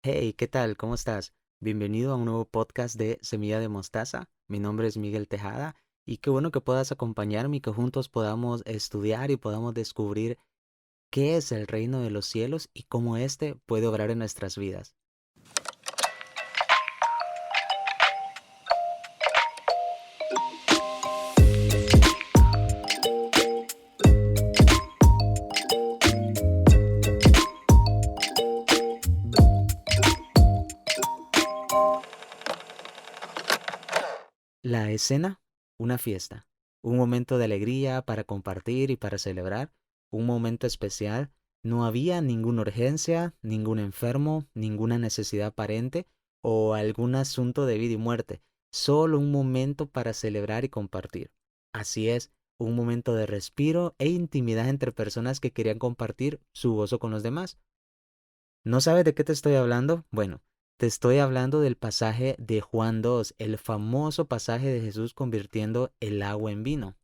Hey, ¿qué tal? ¿Cómo estás? Bienvenido a un nuevo podcast de Semilla de Mostaza. Mi nombre es Miguel Tejada y qué bueno que puedas acompañarme y que juntos podamos estudiar y podamos descubrir qué es el reino de los cielos y cómo éste puede obrar en nuestras vidas. La escena, una fiesta, un momento de alegría para compartir y para celebrar, un momento especial. No había ninguna urgencia, ningún enfermo, ninguna necesidad aparente o algún asunto de vida y muerte, solo un momento para celebrar y compartir. Así es, un momento de respiro e intimidad entre personas que querían compartir su gozo con los demás. ¿No sabes de qué te estoy hablando? Bueno, te estoy hablando del pasaje de Juan 2, el famoso pasaje de Jesús convirtiendo el agua en vino.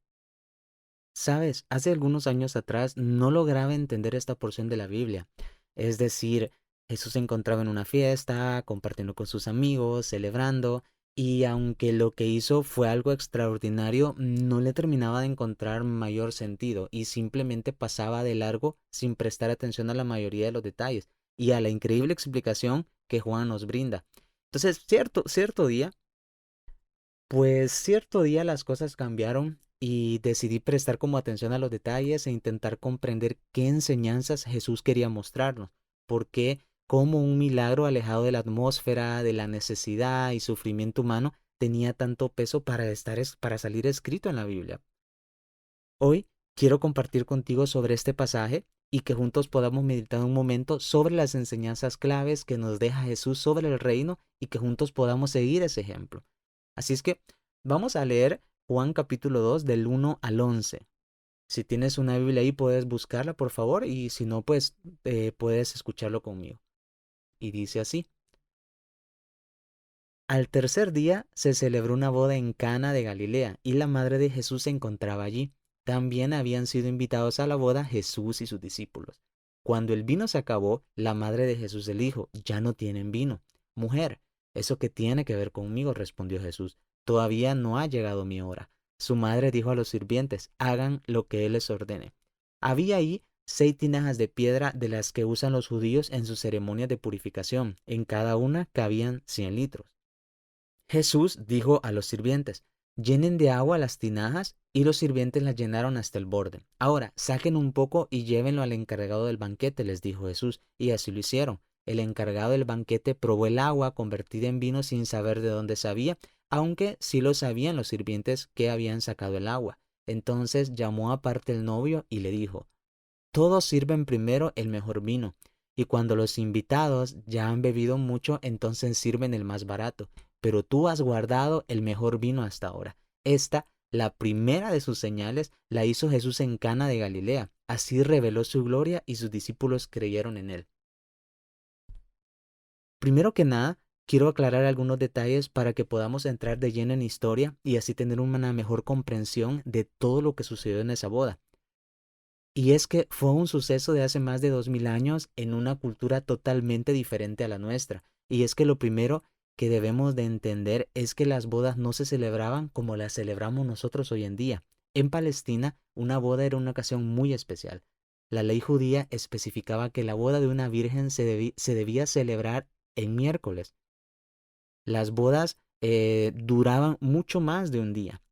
Sabes, hace algunos años atrás no lograba entender esta porción de la Biblia. Es decir, Jesús se encontraba en una fiesta, compartiendo con sus amigos, celebrando, y aunque lo que hizo fue algo extraordinario, no le terminaba de encontrar mayor sentido y simplemente pasaba de largo sin prestar atención a la mayoría de los detalles y a la increíble explicación que Juan nos brinda. Entonces, cierto día las cosas cambiaron y decidí prestar como atención a los detalles e intentar comprender qué enseñanzas Jesús quería mostrarnos, por qué, cómo un milagro alejado de la atmósfera, de la necesidad y sufrimiento humano tenía tanto peso para salir escrito en la Biblia. Hoy quiero compartir contigo sobre este pasaje y que juntos podamos meditar un momento sobre las enseñanzas claves que nos deja Jesús sobre el reino y que juntos podamos seguir ese ejemplo. Así es que vamos a leer Juan capítulo 2 del 1 al 11. Si tienes una Biblia ahí puedes buscarla por favor y si no pues puedes escucharlo conmigo. Y dice así. Al tercer día se celebró una boda en Cana de Galilea y la madre de Jesús se encontraba allí. También habían sido invitados a la boda Jesús y sus discípulos. Cuando el vino se acabó, la madre de Jesús le dijo, ya no tienen vino. Mujer, ¿eso qué tiene que ver conmigo? Respondió Jesús. Todavía no ha llegado mi hora. Su madre dijo a los sirvientes, hagan lo que él les ordene. Había ahí 6 tinajas de piedra de las que usan los judíos en sus ceremonias de purificación. En cada una cabían 100 litros. Jesús dijo a los sirvientes, llenen de agua las tinajas, y los sirvientes las llenaron hasta el borde. Ahora, saquen un poco y llévenlo al encargado del banquete, les dijo Jesús, y así lo hicieron. El encargado del banquete probó el agua convertida en vino sin saber de dónde sabía, aunque sí lo sabían los sirvientes que habían sacado el agua. Entonces llamó aparte el novio y le dijo, todos sirven primero el mejor vino, y cuando los invitados ya han bebido mucho, entonces sirven el más barato. Pero tú has guardado el mejor vino hasta ahora. Esta, la primera de sus señales, la hizo Jesús en Cana de Galilea. Así reveló su gloria y sus discípulos creyeron en él. Primero que nada, quiero aclarar algunos detalles para que podamos entrar de lleno en historia y así tener una mejor comprensión de todo lo que sucedió en esa boda. Y es que fue un suceso de hace más de 2000 años en una cultura totalmente diferente a la nuestra. Y es que lo primero que debemos de entender es que las bodas no se celebraban como las celebramos nosotros hoy en día. En Palestina, una boda era una ocasión muy especial. La ley judía especificaba que la boda de una virgen se debía celebrar en miércoles. Las bodas duraban mucho más de un día.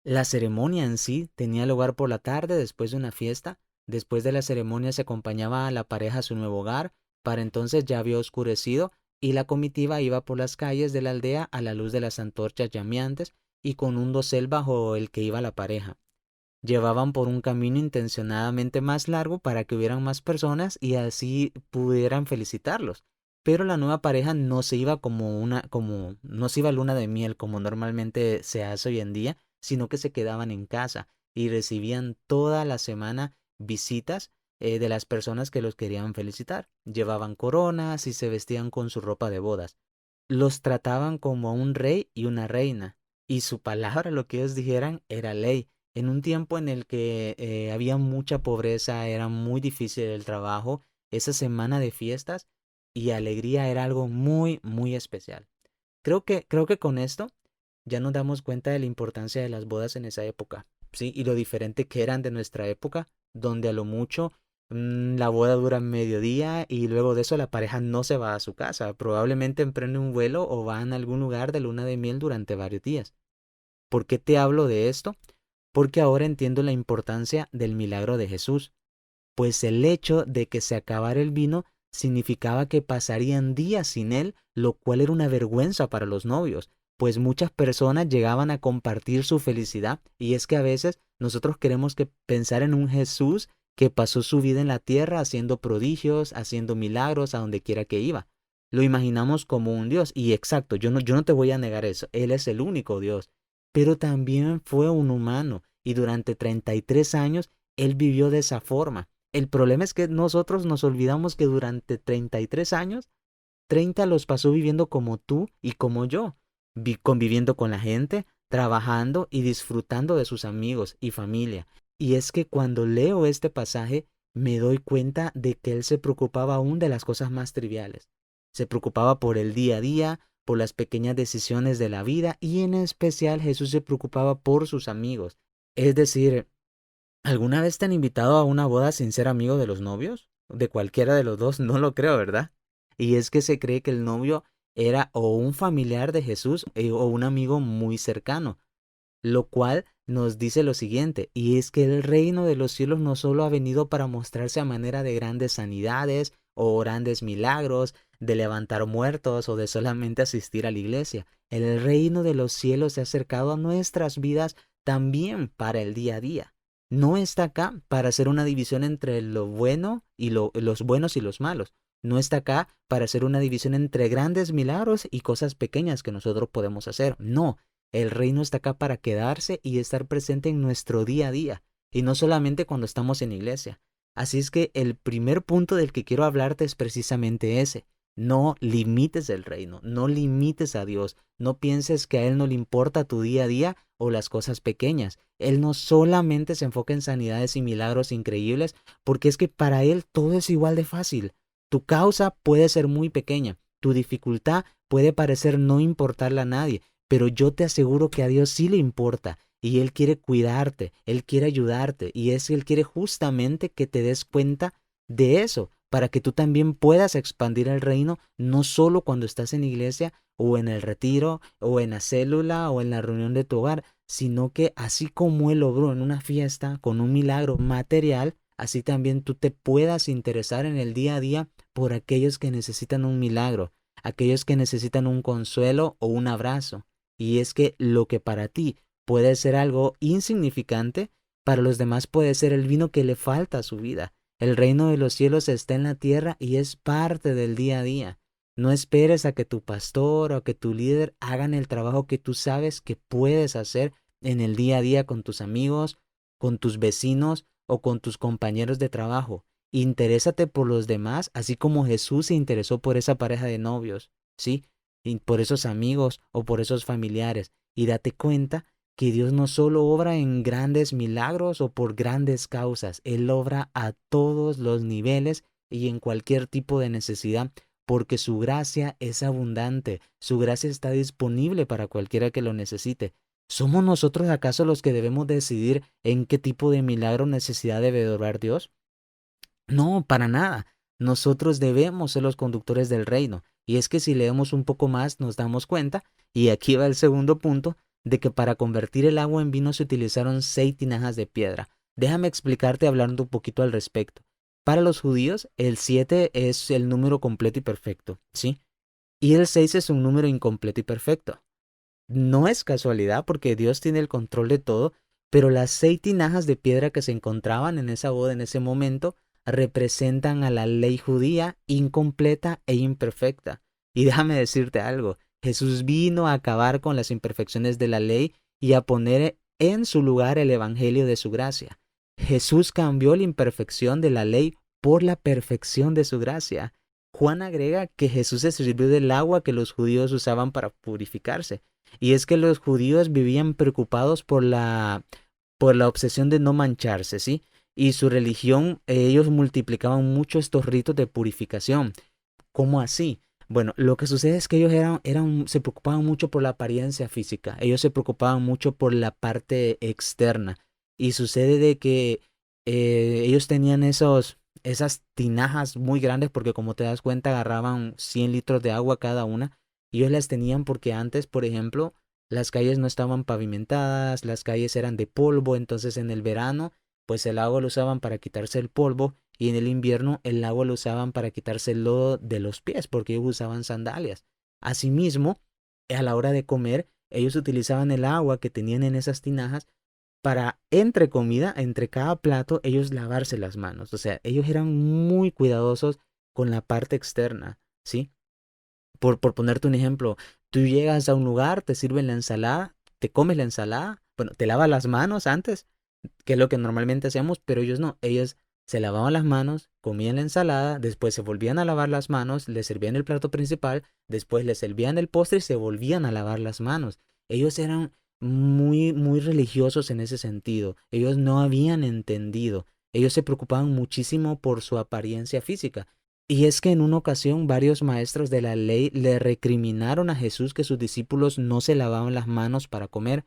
La ceremonia en sí tenía lugar por la tarde después de una fiesta. Después de la ceremonia se acompañaba a la pareja a su nuevo hogar. Para entonces ya había oscurecido y la comitiva iba por las calles de la aldea a la luz de las antorchas llameantes y con un dosel bajo el que iba la pareja. Llevaban por un camino intencionadamente más largo para que hubieran más personas y así pudieran felicitarlos. Pero la nueva pareja no se iba no se iba a luna de miel como normalmente se hace hoy en día, sino que se quedaban en casa y recibían toda la semana visitas de las personas que los querían felicitar. Llevaban coronas y se vestían con su ropa de bodas. Los trataban como a un rey y una reina, y su palabra, lo que ellos dijeran, era ley. En un tiempo en el que había mucha pobreza, era muy difícil el trabajo, esa semana de fiestas y alegría era algo muy, muy especial. Creo que con esto ya nos damos cuenta de la importancia de las bodas en esa época, ¿sí? Y lo diferente que eran de nuestra época, donde a lo mucho la boda dura mediodía y luego de eso la pareja no se va a su casa, probablemente emprende un vuelo o van a algún lugar de luna de miel durante varios días. ¿Por qué te hablo de esto? Porque ahora entiendo la importancia del milagro de Jesús, pues el hecho de que se acabara el vino significaba que pasarían días sin él, lo cual era una vergüenza para los novios, pues muchas personas llegaban a compartir su felicidad, y es que a veces nosotros queremos que pensar en un Jesús que pasó su vida en la tierra haciendo prodigios, haciendo milagros a donde quiera que iba. Lo imaginamos como un Dios, y exacto, yo no te voy a negar eso, Él es el único Dios, pero también fue un humano, y durante 33 años Él vivió de esa forma. El problema es que nosotros nos olvidamos que durante 33 años, 30 los pasó viviendo como tú y como yo, conviviendo con la gente, trabajando y disfrutando de sus amigos y familia. Y es que cuando leo este pasaje, me doy cuenta de que él se preocupaba aún de las cosas más triviales. Se preocupaba por el día a día, por las pequeñas decisiones de la vida y en especial Jesús se preocupaba por sus amigos. Es decir, ¿alguna vez te han invitado a una boda sin ser amigo de los novios? De cualquiera de los dos, no lo creo, ¿verdad? Y es que se cree que el novio era o un familiar de Jesús o un amigo muy cercano, lo cual nos dice lo siguiente, y es que el reino de los cielos no solo ha venido para mostrarse a manera de grandes sanidades o grandes milagros, de levantar muertos o de solamente asistir a la iglesia. El reino de los cielos se ha acercado a nuestras vidas también para el día a día. No está acá para hacer una división entre lo bueno y los buenos y los malos. No está acá para hacer una división entre grandes milagros y cosas pequeñas que nosotros podemos hacer. No, el reino está acá para quedarse y estar presente en nuestro día a día, y no solamente cuando estamos en iglesia. Así es que el primer punto del que quiero hablarte es precisamente ese. No limites el reino, no limites a Dios, no pienses que a Él no le importa tu día a día o las cosas pequeñas. Él no solamente se enfoca en sanidades y milagros increíbles, porque es que para Él todo es igual de fácil. Tu causa puede ser muy pequeña, tu dificultad puede parecer no importarle a nadie, pero yo te aseguro que a Dios sí le importa y Él quiere cuidarte, Él quiere ayudarte y Él quiere justamente que te des cuenta de eso para que tú también puedas expandir el reino, no solo cuando estás en iglesia o en el retiro o en la célula o en la reunión de tu hogar, sino que así como Él logró en una fiesta con un milagro material, así también tú te puedas interesar en el día a día por aquellos que necesitan un milagro, aquellos que necesitan un consuelo o un abrazo. Y es que lo que para ti puede ser algo insignificante, para los demás puede ser el vino que le falta a su vida. El reino de los cielos está en la tierra y es parte del día a día. No esperes a que tu pastor o que tu líder hagan el trabajo que tú sabes que puedes hacer en el día a día con tus amigos, con tus vecinos o con tus compañeros de trabajo. Interésate por los demás, así como Jesús se interesó por esa pareja de novios, ¿sí? Y por esos amigos o por esos familiares. Y date cuenta que Dios no solo obra en grandes milagros o por grandes causas, Él obra a todos los niveles y en cualquier tipo de necesidad, porque su gracia es abundante, su gracia está disponible para cualquiera que lo necesite. ¿Somos nosotros acaso los que debemos decidir en qué tipo de milagro o necesidad debe obrar Dios? No, para nada. Nosotros debemos ser los conductores del reino. Y es que si leemos un poco más nos damos cuenta, y aquí va el segundo punto, de que para convertir el agua en vino se utilizaron 6 tinajas de piedra. Déjame explicarte hablando un poquito al respecto. Para los judíos, el 7 es el número completo y perfecto, ¿sí? Y el 6 es un número incompleto y perfecto. No es casualidad porque Dios tiene el control de todo, pero las 6 tinajas de piedra que se encontraban en esa boda en ese momento representan a la ley judía incompleta e imperfecta. Y déjame decirte algo, Jesús vino a acabar con las imperfecciones de la ley y a poner en su lugar el evangelio de su gracia. Jesús cambió la imperfección de la ley por la perfección de su gracia. Juan agrega que Jesús se sirvió del agua que los judíos usaban para purificarse. Y es que los judíos vivían preocupados por la obsesión de no mancharse, ¿sí? Y su religión, ellos multiplicaban mucho estos ritos de purificación. ¿Cómo así? Bueno, lo que sucede es que ellos se preocupaban mucho por la apariencia física, ellos se preocupaban mucho por la parte externa. Y sucede de que ellos tenían esas tinajas muy grandes porque como te das cuenta agarraban 100 litros de agua cada una. Y ellos las tenían porque antes, por ejemplo, las calles no estaban pavimentadas, las calles eran de polvo, entonces en el verano, pues el agua lo usaban para quitarse el polvo y en el invierno el agua lo usaban para quitarse el lodo de los pies porque ellos usaban sandalias. Asimismo, a la hora de comer, ellos utilizaban el agua que tenían en esas tinajas para, entre comida, entre cada plato, ellos lavarse las manos. O sea, ellos eran muy cuidadosos con la parte externa, ¿sí? Por ponerte un ejemplo, tú llegas a un lugar, te sirven la ensalada, te comes la ensalada, bueno, te lavas las manos antes, que es lo que normalmente hacemos, pero ellos no, ellos se lavaban las manos, comían la ensalada, después se volvían a lavar las manos, les servían el plato principal, después les servían el postre y se volvían a lavar las manos. Ellos eran muy, muy religiosos en ese sentido, ellos no habían entendido, ellos se preocupaban muchísimo por su apariencia física. Y es que en una ocasión varios maestros de la ley le recriminaron a Jesús que sus discípulos no se lavaban las manos para comer,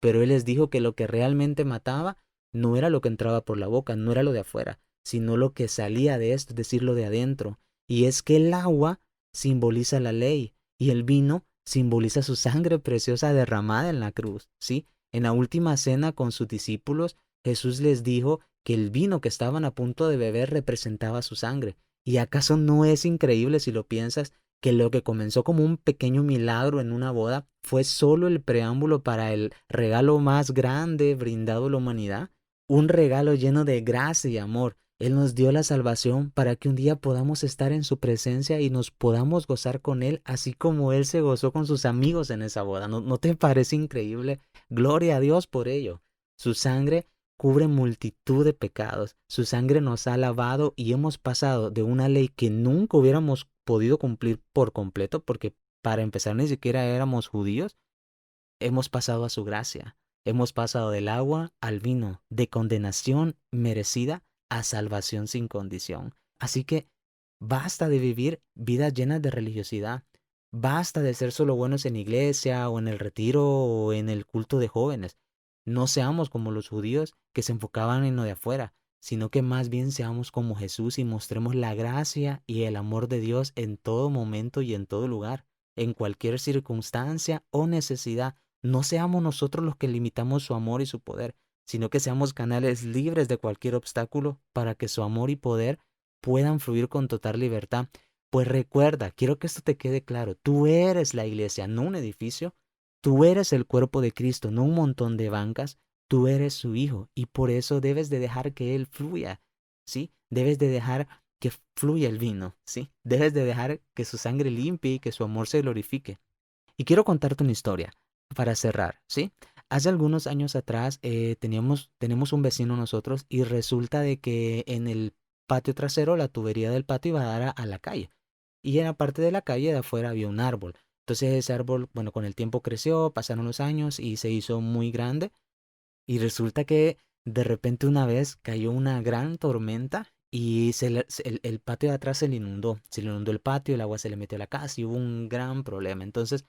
pero él les dijo que lo que realmente mataba no era lo que entraba por la boca, no era lo de afuera, sino lo que salía de esto, es decir, lo de adentro. Y es que el agua simboliza la ley y el vino simboliza su sangre preciosa derramada en la cruz, ¿sí? En la última cena con sus discípulos, Jesús les dijo que el vino que estaban a punto de beber representaba su sangre. ¿Y acaso no es increíble si lo piensas que lo que comenzó como un pequeño milagro en una boda fue solo el preámbulo para el regalo más grande brindado a la humanidad? Un regalo lleno de gracia y amor. Él nos dio la salvación para que un día podamos estar en su presencia y nos podamos gozar con Él, así como Él se gozó con sus amigos en esa boda. ¿No te parece increíble? Gloria a Dios por ello. Su sangre cubre multitud de pecados. Su sangre nos ha lavado y hemos pasado de una ley que nunca hubiéramos podido cumplir por completo, porque para empezar ni siquiera éramos judíos, hemos pasado a su gracia. Hemos pasado del agua al vino, de condenación merecida a salvación sin condición. Así que basta de vivir vidas llenas de religiosidad. Basta de ser solo buenos en iglesia o en el retiro o en el culto de jóvenes. No seamos como los judíos que se enfocaban en lo de afuera, sino que más bien seamos como Jesús y mostremos la gracia y el amor de Dios en todo momento y en todo lugar, en cualquier circunstancia o necesidad. No seamos nosotros los que limitamos su amor y su poder, sino que seamos canales libres de cualquier obstáculo para que su amor y poder puedan fluir con total libertad. Pues recuerda, quiero que esto te quede claro, tú eres la iglesia, no un edificio, tú eres el cuerpo de Cristo, no un montón de bancas, tú eres su hijo y por eso debes de dejar que Él fluya, ¿sí? Debes de dejar que fluya el vino, ¿sí? Debes de dejar que su sangre limpie y que su amor se glorifique. Y quiero contarte una historia para cerrar, ¿sí? Hace algunos años atrás tenemos un vecino nosotros y resulta de que en el patio trasero, la tubería del patio iba a dar a la calle. Y en la parte de la calle de afuera había un árbol. Entonces ese árbol, bueno, con el tiempo creció, pasaron los años y se hizo muy grande. Y resulta que de repente una vez cayó una gran tormenta y el patio de atrás se le inundó el patio, el agua se le metió a la casa y hubo un gran problema. Entonces,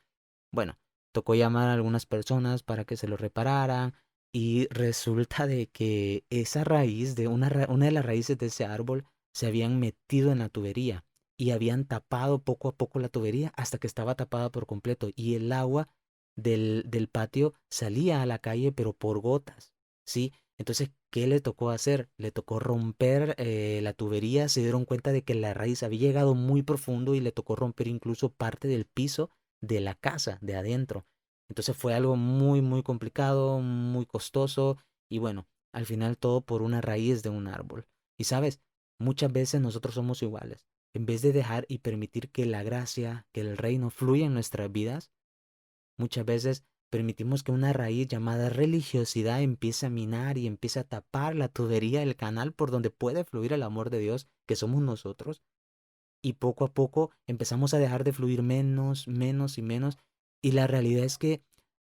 bueno, tocó llamar a algunas personas para que se lo repararan y resulta de que esa raíz de una de las raíces de ese árbol se habían metido en la tubería y habían tapado poco a poco la tubería hasta que estaba tapada por completo y el agua del patio salía a la calle pero por gotas, ¿sí? Entonces, ¿qué le tocó hacer? Le tocó romper la tubería, se dieron cuenta de que la raíz había llegado muy profundo y le tocó romper incluso parte del piso de la casa, de adentro. Entonces fue algo muy, muy complicado, muy costoso y bueno, al final todo por una raíz de un árbol. Y sabes, muchas veces nosotros somos iguales. En vez de dejar y permitir que la gracia, que el reino fluya en nuestras vidas, muchas veces permitimos que una raíz llamada religiosidad empiece a minar y empiece a tapar la tubería del canal por donde puede fluir el amor de Dios, que somos nosotros y poco a poco empezamos a dejar de fluir menos, menos y menos. Y la realidad es que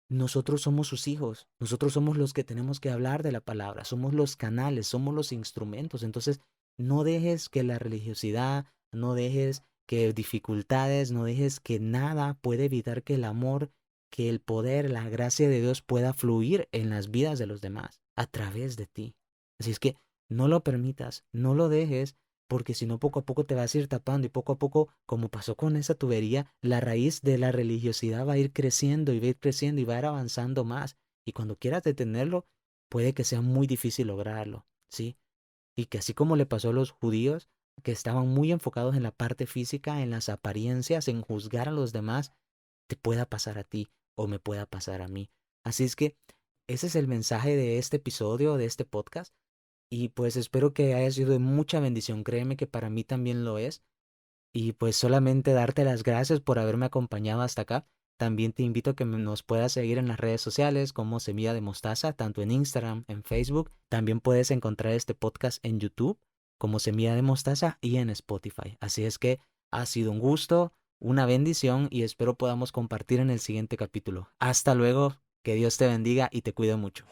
nosotros somos sus hijos, nosotros somos los que tenemos que hablar de la palabra, somos los canales, somos los instrumentos. Entonces, no dejes que la religiosidad, no dejes que dificultades, no dejes que nada pueda evitar que el amor, que el poder, la gracia de Dios pueda fluir en las vidas de los demás a través de ti. Así es que no lo permitas, no lo dejes, porque si no poco a poco te vas a ir tapando y poco a poco, como pasó con esa tubería, la raíz de la religiosidad va a ir creciendo y va a ir creciendo y va a ir avanzando más. Y cuando quieras detenerlo, puede que sea muy difícil lograrlo, ¿sí? Y que así como le pasó a los judíos, que estaban muy enfocados en la parte física, en las apariencias, en juzgar a los demás, te pueda pasar a ti o me pueda pasar a mí. Así es que ese es el mensaje de este episodio, de este podcast. Y pues espero que haya sido de mucha bendición. Créeme que para mí también lo es. Y pues solamente darte las gracias por haberme acompañado hasta acá. También te invito a que nos puedas seguir en las redes sociales como Semilla de Mostaza, tanto en Instagram, en Facebook. También puedes encontrar este podcast en YouTube como Semilla de Mostaza y en Spotify. Así es que ha sido un gusto, una bendición y espero podamos compartir en el siguiente capítulo. Hasta luego, que Dios te bendiga y te cuide mucho.